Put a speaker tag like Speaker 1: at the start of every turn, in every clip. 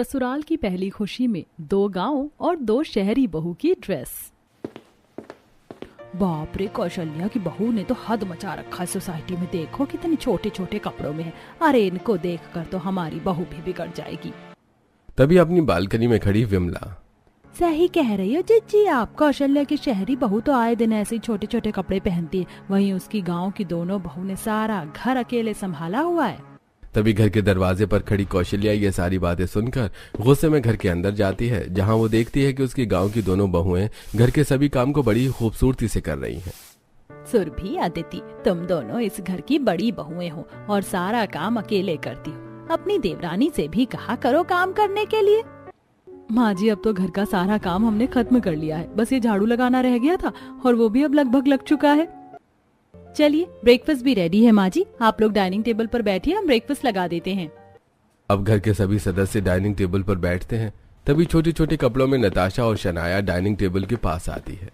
Speaker 1: ससुराल की पहली खुशी में 2 गांव और 2 शहरी बहू की ड्रेस। बाप रे, कौशल्या की बहू ने तो हद मचा रखा है सोसाइटी में। देखो कितने छोटे छोटे कपड़ों में है। अरे इनको देखकर तो हमारी बहू भी बिगड़ जाएगी।
Speaker 2: तभी अपनी बालकनी में खड़ी विमला,
Speaker 1: सही कह रही हो जिज्जी आप। कौशल्या की शहरी बहू तो आए दिन ऐसे ही छोटे छोटे कपड़े पहनती है, वहीं उसकी गांव की दोनों बहू ने सारा घर अकेले संभाला हुआ है।
Speaker 2: तभी घर के दरवाजे पर खड़ी कौशल्या ये सारी बातें सुनकर गुस्से में घर के अंदर जाती है, जहां वो देखती है कि उसकी गांव की दोनों बहुएं घर के सभी काम को बड़ी खूबसूरती से कर रही हैं।
Speaker 1: सुरभि, अदिति, तुम दोनों इस घर की बड़ी बहुएं हो और सारा काम अकेले करती हो। अपनी देवरानी से भी कहा करो काम करने के लिए। माँ जी, अब तो घर का सारा काम हमने खत्म कर लिया है, बस ये झाड़ू लगाना रह गया था और वो भी अब लगभग लग चुका है। चलिए, ब्रेकफास्ट भी रेडी है माँ जी, आप लोग डाइनिंग टेबल पर बैठिए, हम ब्रेकफास्ट लगा देते हैं।
Speaker 2: अब घर के सभी सदस्य डाइनिंग टेबल पर बैठते हैं। तभी छोटे छोटे कपड़ों में नताशा और शनाया डाइनिंग टेबल के पास आती है।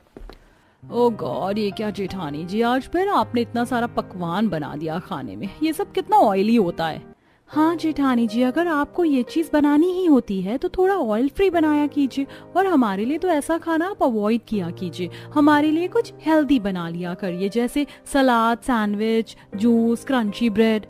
Speaker 1: ओ गॉड, ये क्या जेठानी जी, आज फिर आपने इतना सारा पकवान बना दिया खाने में। ये सब कितना ऑयली होता है। हाँ जेठानी जी, अगर आपको ये चीज बनानी ही होती है तो थोड़ा ऑयल फ्री बनाया कीजिए, और हमारे लिए तो ऐसा खाना आप अवॉइड किया कीजिए। हमारे लिए कुछ हेल्दी बना लिया करिए, जैसे सलाद, सैंडविच, जूस, क्रंची ब्रेड।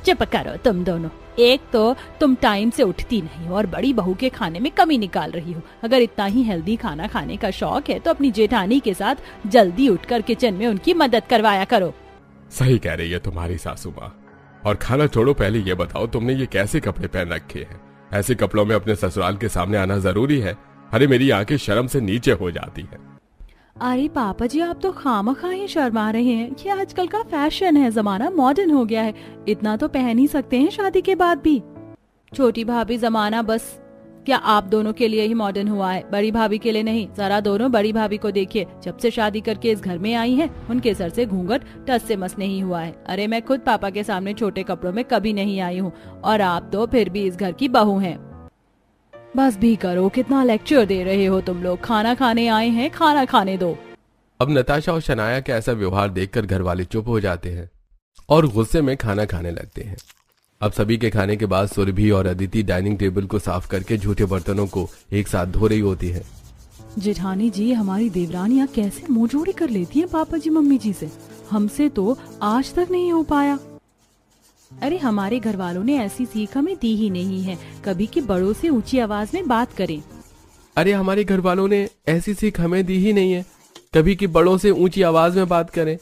Speaker 1: चुप करो तुम दोनों। एक तो तुम टाइम से उठती नहीं हो और बड़ी बहू के खाने में कमी निकाल रही हो। अगर इतना ही हेल्दी खाना खाने का शौक है तो अपनी जेठानी के साथ जल्दी उठकर किचन में उनकी मदद करवाया करो।
Speaker 2: सही कह रही है तुम्हारी सासू माँ। और खाना छोड़ो, पहले ये बताओ तुमने ये कैसे कपड़े पहन रखे हैं? ऐसे कपड़ों में अपने ससुराल के सामने आना जरूरी है? अरे मेरी आंखें शर्म से नीचे हो जाती है।
Speaker 1: अरे पापा जी, आप तो खामखा ही शर्मा रहे हैं। ये आजकल का फैशन है, जमाना मॉडर्न हो गया है, इतना तो पहन ही सकते हैं शादी के बाद भी। छोटी भाभी, जमाना बस क्या आप दोनों के लिए ही मॉडर्न हुआ है, बड़ी भाभी के लिए नहीं। जरा दोनों बड़ी भाभी को देखिए, जब से शादी करके इस घर में आई हैं, उनके सर से घूंघट टस से मस नहीं हुआ है। अरे मैं खुद पापा के सामने छोटे कपड़ों में कभी नहीं आई हूँ, और आप तो फिर भी इस घर की बहू हैं। बस भी करो, कितना लेक्चर दे रहे हो तुम लोग। खाना खाने आए हैं, खाना खाने दो।
Speaker 2: अब नताशा और शनाया का ऐसा व्यवहार देखकर घर वाले चुप हो जाते हैं और गुस्से में खाना खाने लगते हैं। अब सभी के खाने के बाद सुरभि और अदिति डाइनिंग टेबल को साफ करके झूठे बर्तनों को एक साथ धो रही होती है।
Speaker 1: जेठानी जी, हमारी देवरानियां कैसे मुंह जोड़ी कर लेती हैं पापा जी मम्मी जी से। हमसे तो आज तक नहीं हो पाया। अरे हमारे घर वालों ने ऐसी सीख हमें दी ही नहीं है, कभी कि बड़ों से ऊंची आवाज में बात करें।
Speaker 2: अरे हमारे घर वालों ने ऐसी सीख हमें दी ही नहीं है, कभी कि बड़ों से ऊंची आवाज में बात करें।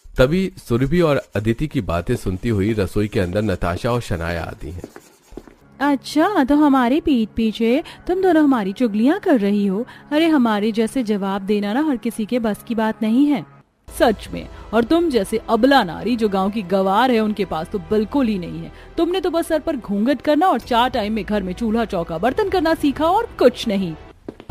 Speaker 2: तभी सुरभि और अदिति की बातें सुनती हुई रसोई के अंदर नताशा और शनाया आती हैं।
Speaker 1: अच्छा, तो हमारे पीठ पीछे तुम दोनों हमारी चुगलियां कर रही हो। अरे हमारे जैसे जवाब देना ना हर किसी के बस की बात नहीं है, सच में। और तुम जैसे अबला नारी जो गांव की गवार है, उनके पास तो बिल्कुल ही नहीं है। तुमने तो बस सर पर घूंघट करना और 4 टाइम में घर में चूल्हा चौका बर्तन करना सीखा, और कुछ नहीं।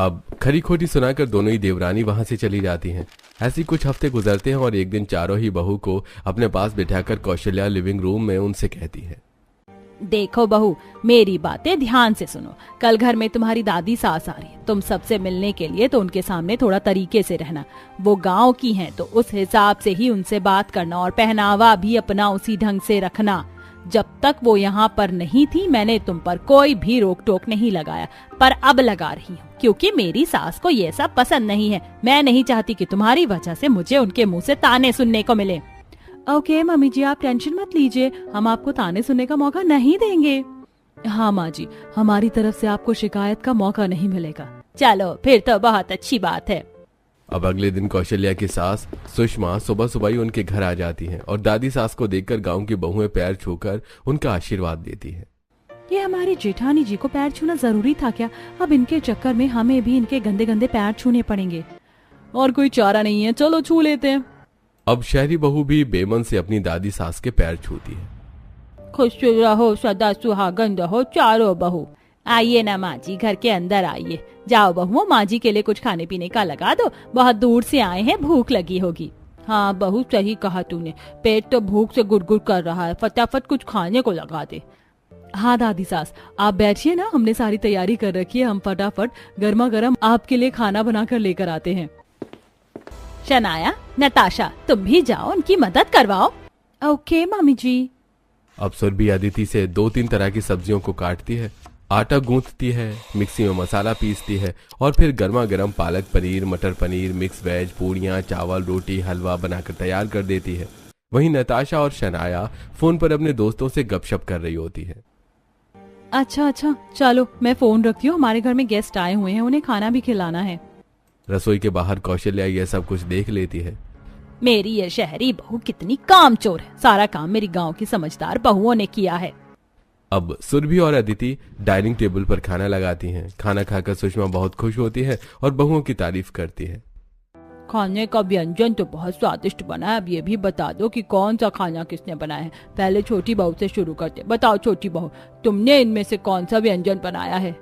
Speaker 2: अब खरी खोटी सुनाकर दोनों ही देवरानी वहां से चली जाती हैं। ऐसी कुछ हफ्ते गुजरते हैं और एक दिन चारों ही बहू को अपने पास बिठाकर कौशल्या लिविंग रूम में उनसे कहती है,
Speaker 1: देखो बहू, मेरी बातें ध्यान से सुनो। कल घर में तुम्हारी दादी सास आ रही है, तुम सबसे मिलने के लिए, तो उनके सामने थोड़ा तरीके से रहना। वो गांव की हैं तो उस हिसाब से ही उनसे बात करना, और पहनावा भी अपना उसी ढंग से रखना। जब तक वो यहाँ पर नहीं थी मैंने तुम पर कोई भी रोक टोक नहीं लगाया, पर अब लगा रही हूँ, क्योंकि मेरी सास को ये सब पसंद नहीं है। मैं नहीं चाहती कि तुम्हारी वजह से मुझे उनके मुंह से ताने सुनने को मिले। ओके मम्मी जी, आप टेंशन मत लीजिए, हम आपको ताने सुनने का मौका नहीं देंगे। हाँ माँ जी, हमारी तरफ से आपको शिकायत का मौका नहीं मिलेगा। चलो फिर तो बहुत अच्छी बात है।
Speaker 2: अब अगले दिन कौशल्या की सास सुषमा सुबह सुबह ही उनके घर आ जाती हैं और दादी सास को देखकर गांव की बहुएं पैर छूकर उनका आशीर्वाद देती हैं।
Speaker 1: ये हमारी जेठानी जी को पैर छूना जरूरी था क्या? अब इनके चक्कर में हमें भी इनके गंदे गंदे पैर छूने पड़ेंगे, और कोई चारा नहीं है, चलो छू लेते हैं।
Speaker 2: अब शहरी बहू भी बेमन से अपनी दादी सास के पैर छूती है।
Speaker 1: खुश रहो, सदा सुहागन रहो चारों बहू। आइए ना माँ जी, घर के अंदर आइए। जाओ बहू, माँ जी के लिए कुछ खाने पीने का लगा दो, बहुत दूर से आए हैं, भूख लगी होगी। हाँ बहू, सही कहा तूने, पेट तो भूख से गुड़गुड़ कर रहा है, फटाफट कुछ खाने को लगा दे। हाँ दादी सास, आप बैठिए ना, हमने सारी तैयारी कर रखी है, हम फटाफट गर्मा गर्म आपके लिए खाना बनाकर लेकर आते हैं। शनाया, नताशा, तुम भी जाओ, उनकी मदद करवाओ। ओके मामी जी।
Speaker 2: अब सुरभि अदिति से 2-3 तरह की सब्जियों को काटती है। आटा गूंथती है, मिक्सी में मसाला पीसती है और फिर गर्मा गर्म पालक पनीर, मटर पनीर, मिक्स वेज, पूड़ियाँ, चावल, रोटी, हलवा बनाकर तैयार कर देती है। वहीं नताशा और शनाया फोन पर अपने दोस्तों से गपशप कर रही होती है।
Speaker 1: अच्छा चलो मैं फोन रखती हूँ, हमारे घर में गेस्ट आए हुए हैं, उन्हें खाना भी खिलाना है।
Speaker 2: रसोई के बाहर कौशल्या यह सब कुछ देख लेती है।
Speaker 1: मेरी ये शहरी बहू कितनी कामचोर है, सारा काम मेरी गांव की समझदार बहुओं ने किया है।
Speaker 2: अब सुरभि और अदिति डाइनिंग टेबल पर खाना लगाती हैं। खाना खाकर सुषमा बहुत खुश होती है और बहुओं की तारीफ करती है।
Speaker 1: खाने का व्यंजन तो बहुत स्वादिष्ट बना है, अब ये भी बता दो कि कौन सा खाना किसने बनाया है। पहले छोटी बहू से शुरू करते। बताओ छोटी बहू, तुमने इनमें से कौन सा व्यंजन बनाया है?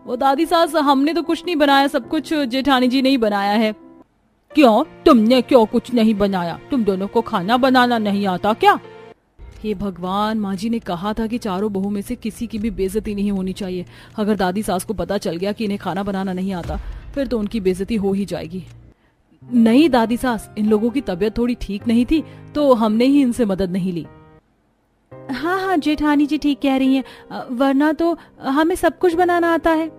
Speaker 1: वो दादी सास, हमने तो कुछ नहीं बनाया, सब कुछ जेठानी जी ने ही बनाया है। क्यों, तुमने क्यों कुछ नहीं बनाया? तुम दोनों को खाना बनाना नहीं आता क्या? हे भगवान, माँ जी ने कहा था कि चारों बहू में से किसी की भी बेइज्जती नहीं होनी चाहिए। अगर दादी सास को पता चल गया कि इन्हें खाना बनाना नहीं आता, फिर तो उनकी बेइज्जती हो ही जाएगी। नहीं दादी सास, इन लोगों की तबीयत थोड़ी ठीक नहीं थी तो हमने ही इनसे मदद नहीं ली। हाँ जेठानी जी ठीक कह रही हैं, वरना तो हमें सब कुछ बनाना आता है।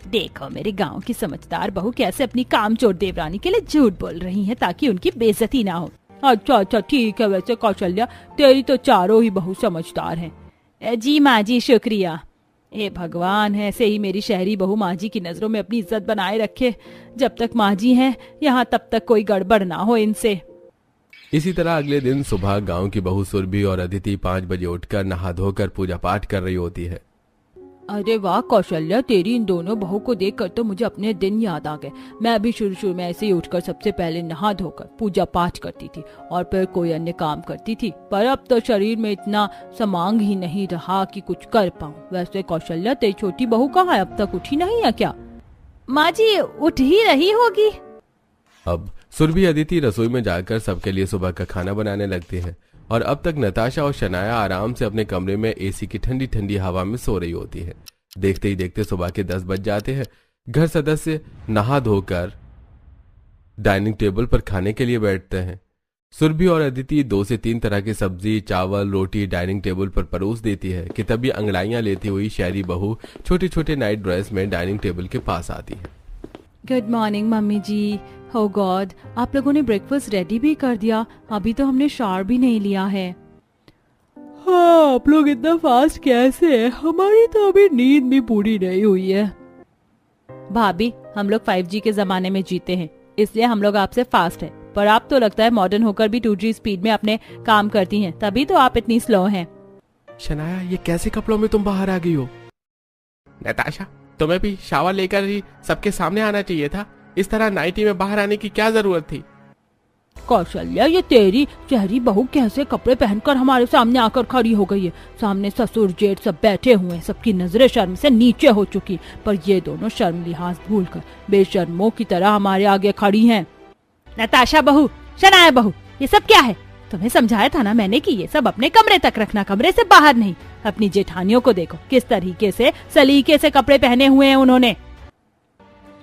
Speaker 1: देखो मेरे गांव की समझदार बहू कैसे अपनी कामचोर देवरानी के लिए झूठ बोल रही हैं ताकि उनकी बेइज्जती ना हो। अच्छा ठीक है, वैसे कौशल्या तेरी तो चारों ही बहू समझदार हैं। जी माँ जी, शुक्रिया। हे भगवान, ऐसे ही मेरी शहरी बहू माँ जी की नजरों में अपनी इज्जत बनाए रखे। जब तक माँ जी हैं यहाँ तब तक कोई गड़बड़ ना हो इनसे।
Speaker 2: इसी तरह अगले दिन सुबह गांव की बहू सुरभि और अदिति 5 बजे उठकर नहा धोकर पूजा पाठ कर रही होती है।
Speaker 1: अरे वाह कौशल्या, तेरी इन दोनों बहू को देखकर तो मुझे अपने दिन याद आ गए। मैं भी शुरू में ऐसे ही उठकर सबसे पहले नहा धोकर पूजा पाठ करती थी और फिर कोई अन्य काम करती थी, पर अब तो शरीर में इतना समांग ही नहीं रहा कि कुछ कर पाऊं। वैसे कौशल्या, तेरी छोटी बहू कहाँ है? अब तक उठी नहीं है क्या? माँ जी, उठ ही रही होगी।
Speaker 2: अब सुरभि अदिति रसोई में जाकर सबके लिए सुबह का खाना बनाने लगती है और अब तक नताशा और शनाया आराम से अपने कमरे में एसी की ठंडी ठंडी हवा में सो रही होती है। देखते ही देखते सुबह के 10 बज जाते हैं। घर सदस्य नहा धोकर डाइनिंग टेबल पर खाने के लिए बैठते हैं। सुरभि और अदिति 2 से 3 तरह की सब्जी, चावल, रोटी डाइनिंग टेबल पर परोस देती है कि तभी अंगड़ाइयां लेती हुई शहरी बहू छोटे छोटे नाइट ड्रेस में डाइनिंग टेबल के पास आती है।
Speaker 1: गुड मॉर्निंग मम्मी जी। हो गॉड, आप लोगों ने ब्रेकफास्ट रेडी भी कर दिया? अभी तो हमने शावर भी नहीं लिया है। हाँ, आप लोग इतना फास्ट कैसे हैं? हमारी तो अभी नींद भी पूरी नहीं हुई है। भाभी, हम लोग 5G के जमाने में जीते हैं, इसलिए हम लोग आपसे फास्ट हैं, पर आप तो लगता है मॉडर्न होकर भी 2G स्पीड में अपने काम करती हैं, तभी तो आप इतनी स्लो हैं।
Speaker 2: शनाया, ये कैसे कपड़ों में तुम बाहर आ गई हो? नताशा, तुम्हें भी शावर लेकर ही सबके सामने आना चाहिए था। इस तरह नाइटी में बाहर आने की क्या जरूरत थी?
Speaker 1: कौशल्या, ये तेरी शहरी बहू कैसे कपड़े पहनकर हमारे सामने आकर खड़ी हो गई है? सामने ससुर जेठ सब बैठे हुए हैं, सबकी नजरें शर्म से नीचे हो चुकी, पर ये दोनों शर्म लिहाज भूलकर बेशर्मों की तरह हमारे आगे खड़ी हैं। नताशा बहू, शनाया बहू, ये सब क्या है? तुम्हें समझाया था ना मैंने कि ये सब अपने कमरे तक रखना, कमरे से बाहर नहीं। अपनी जेठानियों को देखो किस तरीके से सलीके से कपड़े पहने हुए हैं उन्होंने।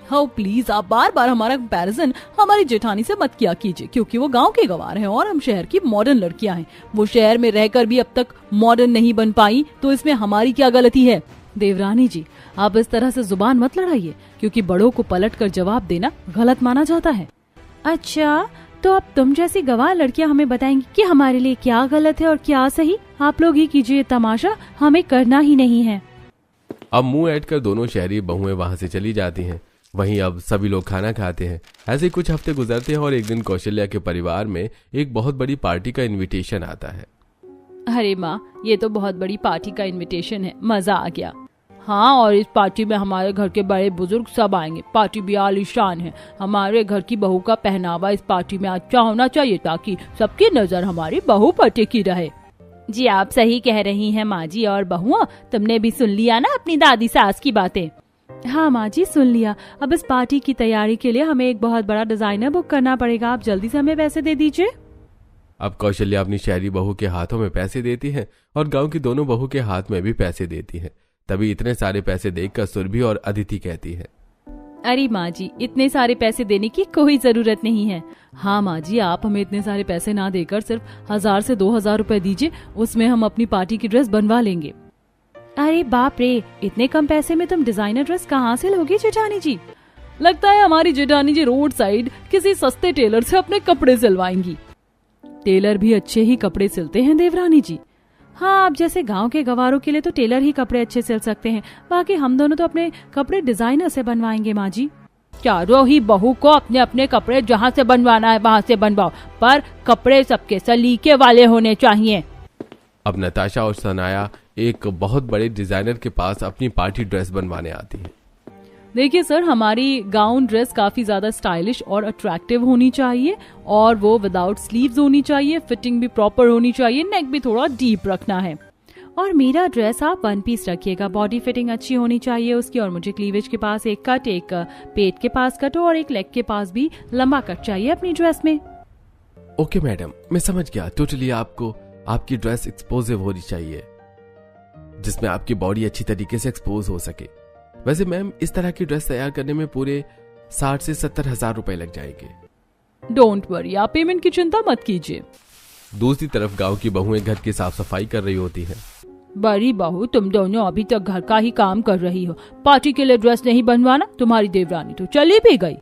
Speaker 1: हाँ प्लीज, आप बार बार हमारा कंपैरिजन हमारी जेठानी से मत किया कीजिए, क्योंकि वो गांव के गवार हैं और हम शहर की मॉडर्न लड़कियां हैं। वो शहर में रहकर भी अब तक मॉडर्न नहीं बन पाई, तो इसमें हमारी क्या गलती है? देवरानी जी, आप इस तरह से जुबान मत लड़ाइए, क्योंकि बड़ों को पलट कर जवाब देना गलत माना जाता है। अच्छा, तो अब तुम जैसी गवार लड़कियां हमें बताएंगी कि हमारे लिए क्या गलत है और क्या सही? आप लोग ही कीजिए तमाशा, हमें करना ही नहीं है।
Speaker 2: अब मुंह ऐड कर दोनों शहरी बहुएं वहां से चली जाती हैं। वहीं अब सभी लोग खाना खाते हैं। ऐसे कुछ हफ्ते गुजरते हैं और एक दिन कौशल्या के परिवार में एक बहुत बड़ी पार्टी का इनविटेशन आता है।
Speaker 1: अरे माँ, ये तो बहुत बड़ी पार्टी का इनविटेशन है, मजा आ गया। हाँ, और इस पार्टी में हमारे घर के बड़े बुजुर्ग सब आएंगे। पार्टी भी आलीशान है। हमारे घर की बहू का पहनावा इस पार्टी में अच्छा होना चाहिए ताकि सबकी नजर हमारी बहू पर टिकी रहे। जी आप सही कह रही हैं माँ जी। और बहुआ, तुमने भी सुन लिया ना अपनी दादी सास की बातें? हाँ माँ जी, सुन लिया। अब इस पार्टी की तैयारी के लिए हमें एक बहुत बड़ा डिजाइनर बुक करना पड़ेगा। आप जल्दी से हमें पैसे दे दीजिए।
Speaker 2: अब कौशल्या अपनी शहरी बहू के हाथों में पैसे देती है और गांव की दोनों बहू के हाथ में भी पैसे देती है। तभी इतने सारे पैसे देखकर सुरभि और अदिति कहती है,
Speaker 1: अरे माँ जी, इतने सारे पैसे देने की कोई जरूरत नहीं है। हाँ माँ जी, आप हमें इतने सारे पैसे ना देकर सिर्फ 1000 से 2000 रुपए दीजिए, उसमें हम अपनी पार्टी की ड्रेस बनवा लेंगे। अरे बाप रे, इतने कम पैसे में तुम डिजाइनर ड्रेस कहाँ से लोगी जेठानी जी? लगता है हमारी जेठानी जी रोड साइड किसी सस्ते टेलर से अपने कपड़े सिलवाएंगी। टेलर भी अच्छे ही कपड़े सिलते हैं देवरानी जी। हाँ, अब जैसे गांव के गवारों के लिए तो टेलर ही कपड़े अच्छे सिल सकते हैं, बाकी हम दोनों तो अपने कपड़े डिजाइनर से बनवाएंगे माँ जी। चारों ही बहू को अपने अपने कपड़े जहाँ से बनवाना है वहाँ से बनवाओ, पर कपड़े सबके सलीके वाले होने चाहिए।
Speaker 2: अब नताशा और सनाया एक बहुत बड़े डिजाइनर के पास अपनी पार्टी ड्रेस बनवाने आती है।
Speaker 1: देखिए सर, हमारी गाउन ड्रेस काफी ज्यादा स्टाइलिश और अट्रैक्टिव होनी चाहिए, और वो विदाउट स्लीव्स होनी चाहिए, फिटिंग भी प्रॉपर होनी चाहिए, नेक भी थोड़ा डीप रखना है। और मेरा ड्रेस आप 1 पीस रखिएगा, बॉडी फिटिंग अच्छी होनी चाहिए उसकी, और मुझे क्लीवेज के पास एक कट, एक पेट के पास कट और एक लेग के पास भी लंबा कट चाहिए अपनी ड्रेस में।
Speaker 2: ओके मैडम, मैं समझ गया। टोटली आपको आपकी ड्रेस एक्सपोजिव होनी चाहिए, जिसमें आपकी बॉडी अच्छी तरीके से एक्सपोज हो सके। वैसे मैम, इस तरह की ड्रेस तैयार करने में पूरे 60 से 70 हजार रुपए लग जाएंगे।
Speaker 1: डोंट वरी, आप पेमेंट की चिंता मत कीजिए।
Speaker 2: दूसरी तरफ गांव की बहुएं घर की साफ सफाई कर रही होती हैं।
Speaker 1: बड़ी बहू, तुम दोनों अभी तक घर का ही काम कर रही हो, पार्टी के लिए ड्रेस नहीं बनवाना? तुम्हारी देवरानी तो चली भी गई।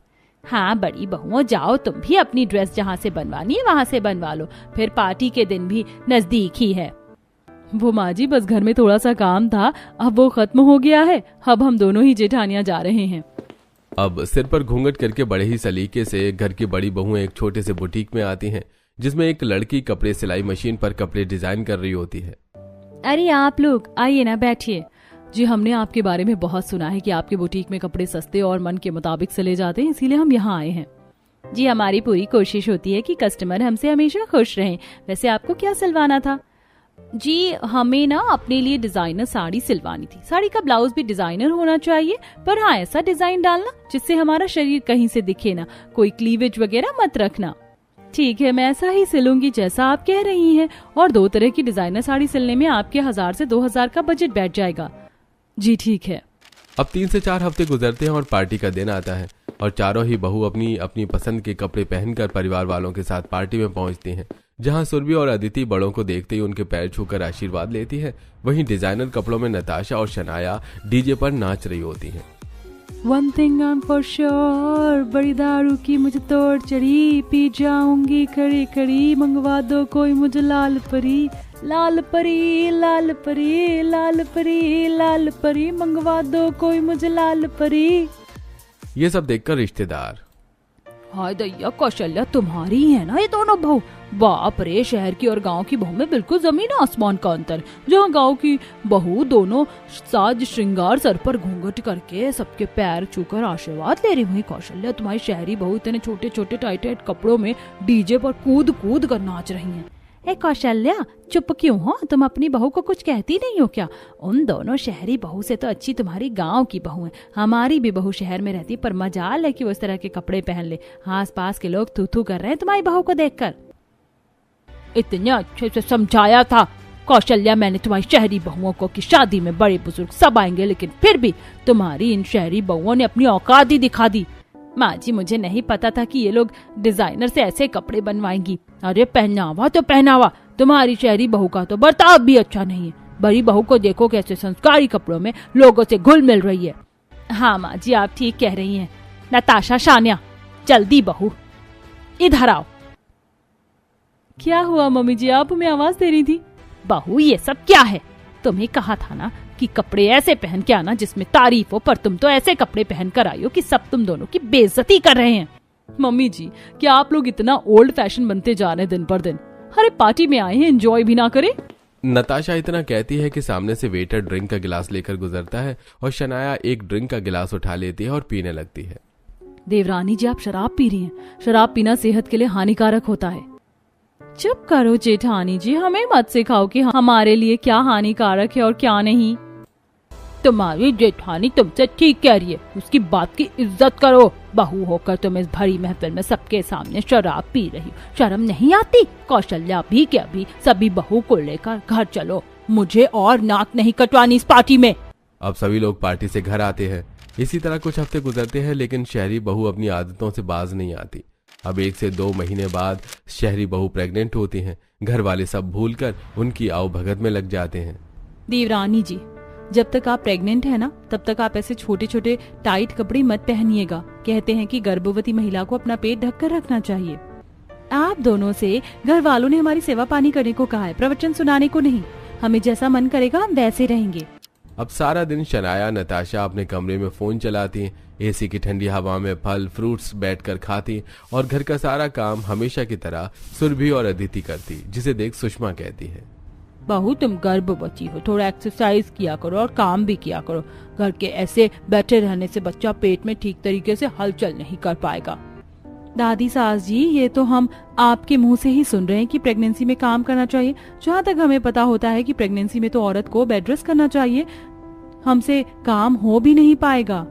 Speaker 1: हाँ बड़ी बहुओं, जाओ तुम भी अपनी ड्रेस जहाँ से बनवानी है वहाँ से बनवा लो, फिर पार्टी के दिन भी नजदीक ही है। वो माँ जी, बस घर में थोड़ा सा काम था, अब वो खत्म हो गया है, अब हम दोनों ही जेठानियाँ जा रहे हैं।
Speaker 2: अब सिर पर घूंघट करके बड़े ही सलीके से घर की बड़ी बहुएं एक छोटे से बुटीक में आती हैं, जिसमें एक लड़की कपड़े सिलाई मशीन पर कपड़े डिजाइन कर रही होती है।
Speaker 1: अरे आप लोग आइए ना, बैठिए। जी, हमने आपके बारे में बहुत सुना है कि आपके बुटीक में कपड़े सस्ते और मन के मुताबिक सिले जाते हैं, इसीलिए हम यहाँ आए हैं। जी, हमारी पूरी कोशिश होती है कि कस्टमर हमसे हमेशा खुश रहें। वैसे आपको क्या सिलवाना था? जी, हमें ना अपने लिए डिजाइनर साड़ी सिलवानी थी। साड़ी का ब्लाउज भी डिजाइनर होना चाहिए, पर हाँ ऐसा डिजाइन डालना जिससे हमारा शरीर कहीं से दिखे ना, कोई क्लीवेज वगैरह मत रखना। ठीक है, मैं ऐसा ही सिलूंगी जैसा आप कह रही हैं, और 2 तरह की डिजाइनर साड़ी सिलने में आपके 1000 से 2000 का बजट बैठ जाएगा। जी ठीक है।
Speaker 2: अब 3 से 4 हफ्ते गुजरते हैं और पार्टी का दिन आता है, और चारों ही बहू अपनी अपनी पसंद के कपड़े पहनकर परिवार वालों के साथ पार्टी में पहुंचती हैं, जहां सुरभि और अदिति बड़ों को देखते ही उनके पैर छूकर आशीर्वाद लेती है। वहीं डिजाइनर कपड़ों में नताशा और शनाया डीजे पर नाच रही होती हैं।
Speaker 1: One thing I'm for sure, बड़ी दारू की मुझे तोड़ चढ़ी, पी जाऊंगी खड़ी खड़ी, मंगवा दो कोई मुझे लाल परी, लाल परी लाल परी लाल परी लाल परी, मंगवा दो कोई मुझे लाल परी।
Speaker 2: ये सब देखकर रिश्तेदार,
Speaker 1: हाय दैया, कौशल्या तुम्हारी है ना ये दोनों बहू? बाप रे, शहर की और गांव की बहू में बिल्कुल जमीन आसमान का अंतर। जहाँ गांव की बहू दोनों साज श्रृंगार, सर पर घूंघट करके सबके पैर छूकर आशीर्वाद ले रही, वहीं कौशल्या तुम्हारी शहरी बहू इतने छोटे छोटे टाइट टाइट कपड़ों में डीजे पर कूद कूद कर नाच रही हैं। ए कौशल्या, चुप क्यों हो? तुम अपनी बहू को कुछ कहती नहीं हो क्या? उन दोनों शहरी बहू से तो अच्छी तुम्हारी गांव की बहू है। हमारी भी बहू शहर में रहती, पर मजाल है कि वो इस तरह के कपड़े पहन ले। आस पास के लोग थू थू कर रहे हैं तुम्हारी बहू को देखकर। इतने अच्छे से समझाया था कौशल्या मैंने तुम्हारी शहरी बहुओं को कि शादी में बड़े बुजुर्ग सब आएंगे, लेकिन फिर भी तुम्हारी इन शहरी बहुओं ने अपनी औकात ही दिखा दी। माँ जी, मुझे नहीं पता था कि ये लोग डिजाइनर से ऐसे कपड़े बनवाएंगी। अरे पहनावा तो पहनावा, तुम्हारी शहरी बहू का तो बर्ताव भी अच्छा नहीं है। बड़ी बहू को देखो कैसे संस्कारी कपड़ों में लोगों से घुल मिल रही है। हाँ माँ जी, आप ठीक कह रही हैं। नताशा, शानिया, जल्दी बहू इधर आओ। क्या हुआ मम्मी जी, आप हमें आवाज दे रही थी? बहू, ये सब क्या है? तुम्हें कहा था ना कि कपड़े ऐसे पहन के आना जिसमें तारीफ हो, पर तुम तो ऐसे कपड़े पहन कर आई हो कि सब तुम दोनों की बेइज्जती कर रहे हैं। मम्मी जी, क्या आप लोग इतना ओल्ड फैशन बनते जा रहे हैं दिन पर दिन? अरे पार्टी में आए हैं, एंजॉय भी ना करें?
Speaker 2: नताशा इतना कहती है कि सामने से वेटर ड्रिंक का गिलास लेकर गुजरता है, और शनाया एक ड्रिंक का गिलास उठा लेती है और पीने लगती है।
Speaker 1: देवरानी जी, आप शराब पी रही हैं। शराब पीना सेहत के लिए हानिकारक होता है। चुप करो जेठानी जी, हमें मत सिखाओ कि हमारे लिए क्या हानिकारक है और क्या नहीं। तुम्हारी जेठानी तुमसे ठीक कह रही है, उसकी बात की इज्जत करो। बहू होकर तुम इस भरी महफिल में सबके सामने शराब पी रही हो, शर्म नहीं आती? कौशल्या भी क्या भी, सभी बहू को लेकर घर चलो, मुझे और नाक नहीं कटवानी इस पार्टी में।
Speaker 2: अब सभी लोग पार्टी से घर आते हैं। इसी तरह कुछ हफ्ते गुजरते हैं, लेकिन शहरी बहू अपनी आदतों से बाज नहीं आती। अब 1 से 2 महीने बाद शहरी बहू प्रेग्नेंट होती हैं। घर वाले सब भूलकर उनकी आवभगत में लग जाते हैं।
Speaker 1: देवरानी जी, जब तक आप प्रेग्नेंट है ना, तब तक आप ऐसे छोटे छोटे टाइट कपड़े मत पहनिएगा। कहते हैं कि गर्भवती महिला को अपना पेट ढककर रखना चाहिए। आप दोनों से घर वालों ने हमारी सेवा पानी करने को कहा है, प्रवचन सुनाने को नहीं। हमें जैसा मन करेगा हम वैसे रहेंगे।
Speaker 2: अब सारा दिन शनाया नताशा अपने कमरे में फोन चलाती, एसी की ठंडी हवा में फल फ्रूट्स बैठकर खाती और घर का सारा काम हमेशा की तरह सुरभि और अदिति करती, जिसे देख सुषमा कहती है,
Speaker 1: बहू तुम गर्भवती हो, थोड़ा एक्सरसाइज किया करो और काम भी किया करो। घर के ऐसे बैठे रहने से बच्चा पेट में ठीक तरीके से हलचल नहीं कर पाएगा। दादी सास जी, ये तो हम आपके मुंह से ही सुन रहे हैं कि प्रेगनेंसी में काम करना चाहिए। जहाँ तक हमें पता होता है कि प्रेगनेंसी में तो औरत को बेड रेस्ट करना चाहिए। हमसे काम हो भी नहीं पाएगा।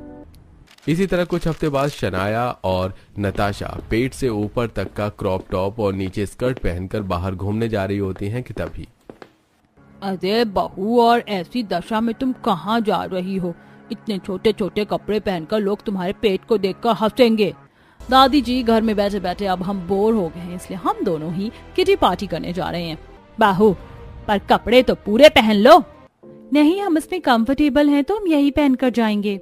Speaker 2: इसी तरह कुछ हफ्ते बाद शनाया और नताशा पेट से ऊपर तक का क्रॉप टॉप और नीचे स्कर्ट पहनकर बाहर घूमने जा रही होती हैं कि तभी,
Speaker 1: अरे बहू, और ऐसी दशा में तुम कहाँ जा रही हो? इतने छोटे छोटे कपड़े पहनकर लोग तुम्हारे पेट को देखकर हंसेंगे। दादी जी, घर में बैठे बैठे अब हम बोर हो गए हैं, इसलिए हम दोनों ही किटी पार्टी करने जा रहे हैं। बहू, पर कपड़े तो पूरे पहन लो। नहीं, हम इसमें कंफर्टेबल हैं तो हम यही पहनकर जाएंगे।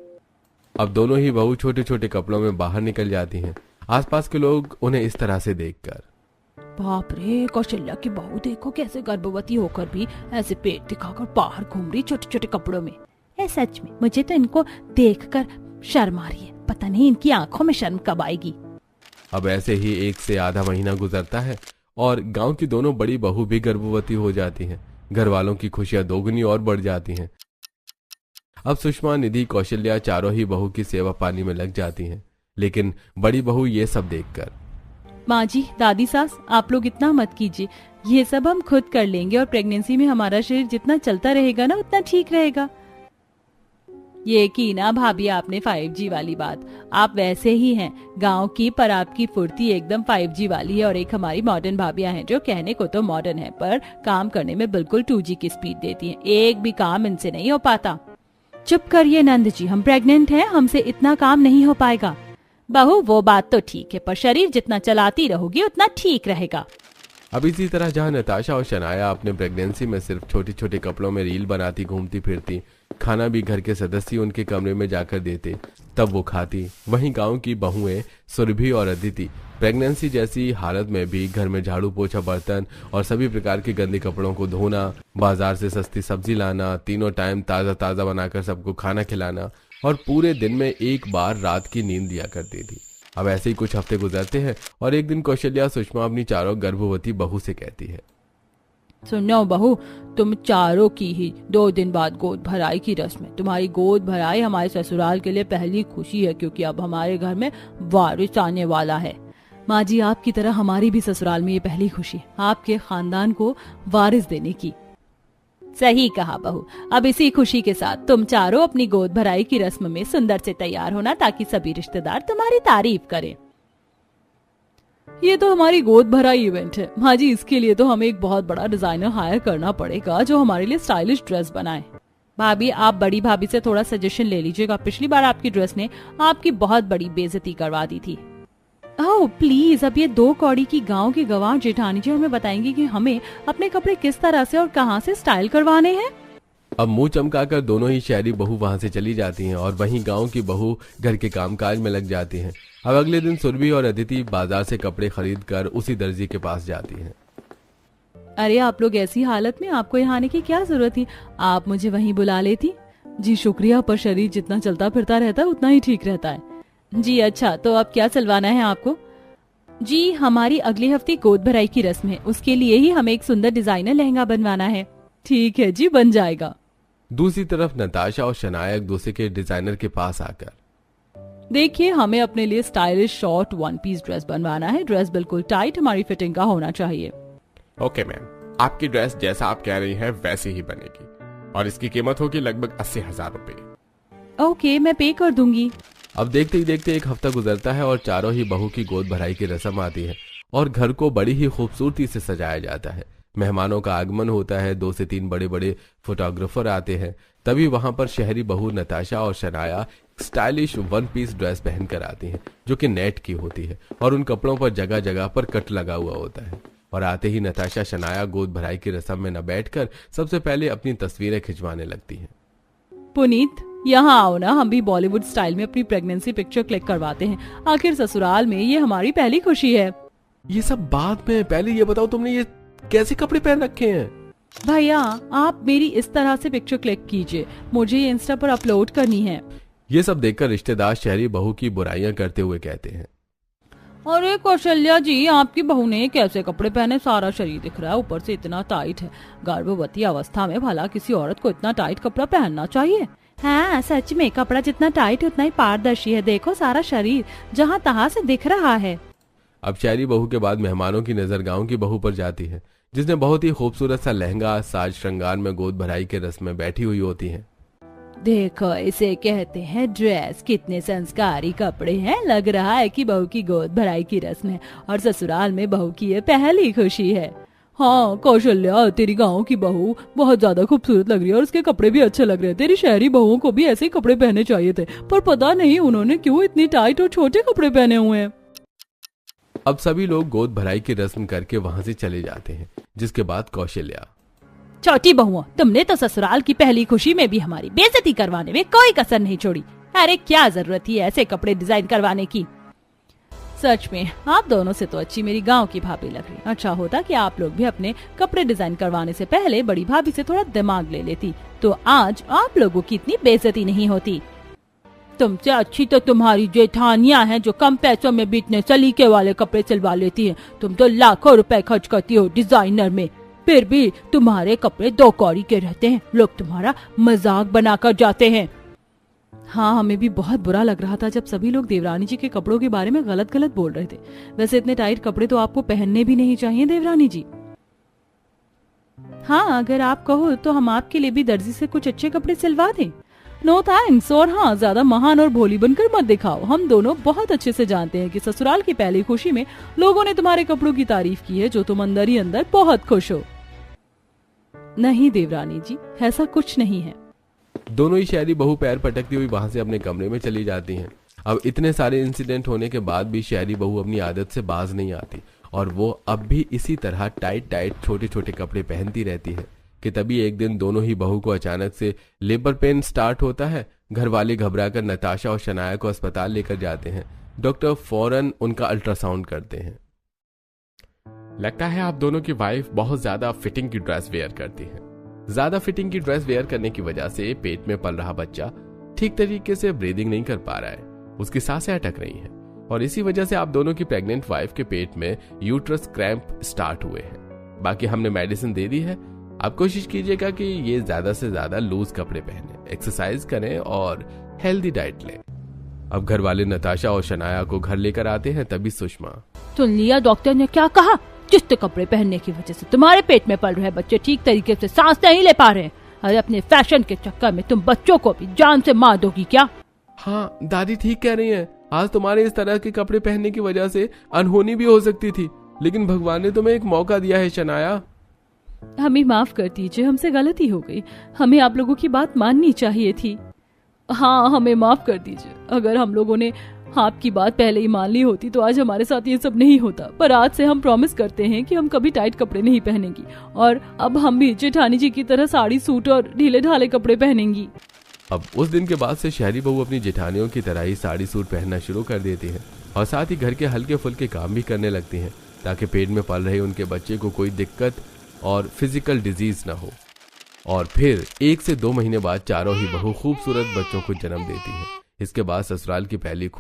Speaker 2: अब दोनों ही बहू छोटे छोटे कपड़ों में बाहर निकल जाती हैं। आसपास के लोग उन्हें इस तरह से देखकर,
Speaker 1: बाप रे, कौशल्या की बहू देखो कैसे गर्भवती होकर भी ऐसे पेट दिखाकर बाहर घूम रही छोटे छोटे कपड़ों में। सच में मुझे तो इनको देखकर शर्म आ रही है। पता नहीं इनकी आंखों में शर्म कब आएगी।
Speaker 2: अब ऐसे ही 1 से आधा महीना गुजरता है और गांव की दोनों बड़ी बहू भी गर्भवती हो जाती हैं। घर वालों की खुशियां दोगुनी और बढ़ जाती हैं। अब सुषमा, निधि, कौशल्या चारों ही बहू की सेवा पानी में लग जाती हैं। लेकिन बड़ी बहू ये सब देखकर,
Speaker 1: माँ जी, दादी सास, आप लोग इतना मत कीजिए, ये सब हम खुद कर लेंगे और प्रेगनेंसी में हमारा शरीर जितना चलता रहेगा ना उतना ठीक रहेगा। ये की ना भाभी आपने 5G वाली बात। आप वैसे ही हैं गांव की, पर आपकी फुर्ती एकदम 5G वाली है। और एक हमारी मॉडर्न भाभियां हैं जो कहने को तो मॉडर्न है पर काम करने में बिल्कुल 2G की स्पीड देती हैं। एक भी काम इनसे नहीं हो पाता। चुप करिए नंद जी, हम प्रेग्नेंट हैं, हमसे इतना काम नहीं हो पाएगा। बहू, वो बात तो ठीक है, पर शरीर जितना चलाती रहोगी उतना ठीक रहेगा।
Speaker 2: अब इसी तरह जहां नताशा और शनाया अपने प्रेगनेंसी में सिर्फ छोटे छोटे कपड़ों में रील बनाती घूमती फिरती, खाना भी घर के सदस्य उनके कमरे में जाकर देते तब वो खाती, वहीं गांव की बहुएं सुरभि और अदिति प्रेगनेंसी जैसी हालत में भी घर में झाड़ू पोछा, बर्तन और सभी प्रकार के गंदे कपड़ों को धोना, बाजार से सस्ती सब्जी लाना, तीनों टाइम ताजा ताजा बनाकर सबको खाना खिलाना और पूरे दिन में एक बार रात की नींद दिया करती थी। अब ऐसे ही कुछ हफ्ते गुजरते हैं और एक दिन कौशल्या सुषमा अपनी चारों गर्भवती बहू से कहती है,
Speaker 1: सुनो बहू, तुम चारों की ही 2 दिन बाद गोद भराई की रस्म है। तुम्हारी गोद भराई हमारे ससुराल के लिए पहली खुशी है, क्योंकि अब हमारे घर में वारिस आने वाला है। माँ जी, आपकी तरह हमारी भी ससुराल में ये पहली खुशी है, आपके खानदान को वारिस देने की। सही कहा बहू। अब इसी खुशी के साथ तुम चारों अपनी गोद भराई की रस्म में सुंदर से तैयार होना, ताकि सभी रिश्तेदार तुम्हारी तारीफ करें। ये तो हमारी गोद भराई इवेंट है माँ जी, इसके लिए तो हमें एक बहुत बड़ा डिजाइनर हायर करना पड़ेगा जो हमारे लिए स्टाइलिश ड्रेस बनाए। भाभी, आप बड़ी भाभी से थोड़ा सजेशन ले लीजिएगा। पिछली बार आपकी ड्रेस ने आपकी बहुत बड़ी बेइज्जती करवा दी थी। ओह प्लीज, अब ये 2 कौड़ी की गांव की गवार जेठानी जी हमें बताएंगी कि हमें अपने कपड़े किस तरह से और कहां से स्टाइल करवाने हैं।
Speaker 2: अब मुंह चमकाकर दोनों ही शहरी बहू वहां से चली जाती हैं और वहीं गांव की बहू घर के कामकाज में लग जाती हैं। अब अगले दिन सुरभि और अदिति बाजार से कपड़े खरीद कर उसी दर्जी के पास जाती हैं।
Speaker 1: अरे आप लोग ऐसी हालत में आपको यहाँ आने की क्या जरूरत थी? आप मुझे वहीं बुला लेती। जी शुक्रिया, पर शरीर जितना चलता फिरता रहता है उतना ही ठीक रहता है। जी अच्छा, तो अब क्या सिलवाना है आपको? जी हमारी अगले हफ्ते गोद भराई की रस्म है, उसके लिए ही हमें एक सुंदर डिजाइनर लहंगा बनवाना है। ठीक है जी, बन जाएगा।
Speaker 2: दूसरी तरफ नताशा और शनाया एक दूसरे के डिजाइनर के पास आकर,
Speaker 1: देखिए हमें अपने लिए स्टाइलिश शॉर्ट 1 पीस ड्रेस बनवाना है। ड्रेस बिल्कुल टाइट हमारी फिटिंग का होना चाहिए।
Speaker 3: ओके मैम, आपकी ड्रेस जैसा आप कह रही हैं वैसे ही बनेगी और इसकी कीमत होगी लगभग 80,000 रुपए।
Speaker 1: ओके, मैं पे कर दूंगी।
Speaker 2: अब देखते ही देखते एक हफ्ता गुजरता है और चारों ही बहू की गोद भराई की रस्म आती है और घर को बड़ी ही खूबसूरती से सजाया जाता है। मेहमानों का आगमन होता है, 2 से 3 बड़े बड़े फोटोग्राफर आते हैं। तभी वहां पर शहरी बहू नताशा और शनाया स्टाइलिश 1 पीस ड्रेस पहनकर आती हैं, जो कि नेट की होती है और उन कपड़ों पर जगह जगह पर कट लगा हुआ होता है। और आते ही नताशा शनाया गोद भराई की रस्म में न बैठकर सबसे पहले अपनी तस्वीरें खिंचवाने लगती हैं।
Speaker 1: पुनीत, यहाँ आओ ना, हम भी बॉलीवुड स्टाइल में अपनी प्रेगनेंसी पिक्चर क्लिक करवाते हैं। आखिर ससुराल में ये हमारी पहली खुशी है।
Speaker 2: ये सब बाद में, पहले ये बताओ तुमने ये कैसे कपड़े पहन रखे हैं?
Speaker 1: भैया, आप मेरी इस तरह से पिक्चर क्लिक कीजिए, मुझे ये इंस्टा पर अपलोड करनी है।
Speaker 2: ये सब देखकर रिश्तेदार शहरी बहू की बुराइयां करते हुए कहते हैं,
Speaker 1: अरे कौशल्या जी, आपकी बहू ने कैसे कपड़े पहने, सारा शरीर दिख रहा है, ऊपर से इतना टाइट है। गर्भवती अवस्था में भला किसी औरत को इतना टाइट कपड़ा पहनना चाहिए? हाँ सच में, कपड़ा जितना टाइट उतना ही पारदर्शी है। देखो सारा शरीर जहाँ तहाँ से दिख रहा है।
Speaker 2: अब शहरी बहू के बाद मेहमानों की नजर गांव की बहू पर जाती है, जिसने बहुत ही खूबसूरत सा लहंगा साज श्रृंगार में गोद भराई के रस्म में बैठी हुई होती है।
Speaker 1: देखो, इसे कहते हैं ड्रेस। कितने संस्कारी कपड़े हैं। लग रहा है कि बहू की गोद भराई की रस्म है और ससुराल में बहू की ये पहली खुशी है। हाँ कौशल्या, तेरी गांव की बहू बहुत ज्यादा खूबसूरत लग रही है और उसके कपड़े भी अच्छे लग रहे हैं। तेरी शहरी बहुओं को भी ऐसे ही कपड़े पहने चाहिए थे, पर पता नहीं उन्होंने क्यों इतनी टाइट और छोटे कपड़े पहने हुए हैं।
Speaker 2: अब सभी लोग गोद भराई की रस्म करके वहां से चले जाते हैं, जिसके बाद कौशल्या,
Speaker 1: छोटी बहुओं, तुमने तो ससुराल की पहली खुशी में भी हमारी बेइज्जती करवाने में कोई कसर नहीं छोड़ी। अरे क्या जरूरत थी ऐसे कपड़े डिजाइन करवाने की। सच में आप दोनों से तो अच्छी मेरी गांव की भाभी लग रही। अच्छा होता कि आप लोग भी अपने कपड़े डिजाइन करवाने से पहले बड़ी भाभी से थोड़ा दिमाग ले लेती, तो आज आप लोगों की इतनी बेइज्जती नहीं होती। तुमसे अच्छी तो तुम्हारी जेठानियां हैं, जो कम पैसों में बिकने सलीके वाले कपड़े सिलवा लेती हैं। तुम तो लाखों रुपए खर्च करती हो डिजाइनर में, फिर भी तुम्हारे कपड़े 2 कौड़ी के रहते हैं। लोग तुम्हारा मजाक बनाकर जाते हैं। हाँ, हमें भी बहुत बुरा लग रहा था जब सभी लोग देवरानी जी के कपड़ों के बारे में गलत गलत बोल रहे थे। वैसे इतने टाइट कपड़े तो आपको पहनने भी नहीं चाहिए देवरानी जी। हाँ, अगर आप कहो तो हम आपके लिए भी दर्जी से कुछ अच्छे कपड़े सिलवा दें। No thanks. और हाँ, ज्यादा महान और भोली बनकर मत दिखाओ। हम दोनों बहुत अच्छे से जानते हैं कि ससुराल की पहली खुशी में लोगों ने तुम्हारे कपड़ों की तारीफ की है, जो तुम अंदर ही अंदर बहुत खुश हो। नहीं देवरानी जी, ऐसा कुछ नहीं है।
Speaker 2: दोनों ही शहरी बहू पैर पटकती हुई वहां से अपने कमरे में चली जाती हैं। अब इतने सारे इंसिडेंट होने के बाद भी शहरी बहू अपनी आदत से बाज नहीं आती और वो अब भी इसी तरह टाइट छोटे छोटे कपड़े पहनती रहती है कि तभी एक दिन दोनों ही बहू को अचानक से लेबर पेन स्टार्ट होता है। घर वाले घबराकर नताशा और शनाया को अस्पताल लेकर जाते हैं। डॉक्टर फौरन उनका अल्ट्रासाउंड करते हैं।
Speaker 3: लगता है आप दोनों की वाइफ बहुत ज्यादा फिटिंग की ड्रेस वेयर करती है। ज्यादा फिटिंग की ड्रेस वेयर करने की वजह से पेट में पल रहा बच्चा ठीक तरीके से ब्रीदिंग नहीं कर पा रहा है, उसकी सांसें अटक रही हैं और इसी वजह से आप दोनों की प्रेग्नेंट वाइफ के पेट में यूट्रस क्रैम्प स्टार्ट हुए हैं। बाकी हमने मेडिसिन दे दी है। आप कोशिश कीजिएगा कि ये ज्यादा से ज्यादा लूज कपड़े पहने, एक्सरसाइज करें और हेल्दी डाइट लें। अब घर वाले नताशा और शनाया को घर लेकर आते हैं। तभी सुषमा,
Speaker 1: सुन लिया डॉक्टर ने क्या कहा? चुस्त कपड़े पहनने की वजह से तुम्हारे पेट में पल रहे बच्चे ठीक तरीके से सांस नहीं ले पा रहे। अरे अपने फैशन के चक्कर में तुम बच्चों को भी जान से मार दोगी क्या?
Speaker 2: हाँ दादी ठीक कह रही हैं। आज तुम्हारे इस तरह के कपड़े पहनने की वजह से अनहोनी भी हो सकती थी, लेकिन भगवान ने तुम्हें एक मौका दिया है शनाया।
Speaker 1: हमें माफ कर दीजिए, हमसे गलती हो गई। हमें आप लोगों की बात माननी चाहिए थी। हाँ, हमें माफ कर दीजिए। अगर हम लोगों ने आपकी बात पहले ही मान ली होती तो आज हमारे साथ ये सब नहीं होता। पर आज से हम प्रॉमिस करते हैं कि हम कभी टाइट कपड़े नहीं पहनेंगी और अब हम भी जेठानी जी की तरह साड़ी सूट और ढीले ढाले कपड़े पहनेंगी।
Speaker 2: अब उस दिन के बाद से शहरी बहू अपनी जेठानियों की तरह ही साड़ी सूट पहनना शुरू कर देती है और साथ ही घर के हल्के फुल्के काम भी करने लगती हैं, ताकि पेट में पल रहे उनके बच्चे को कोई दिक्कत और फिजिकल डिजीज न हो। और फिर 1 से 2 महीने बाद चारों ही बहू खूबसूरत बच्चों को जन्म देती हैं। इसके बाद ससुराल की पहली खुशी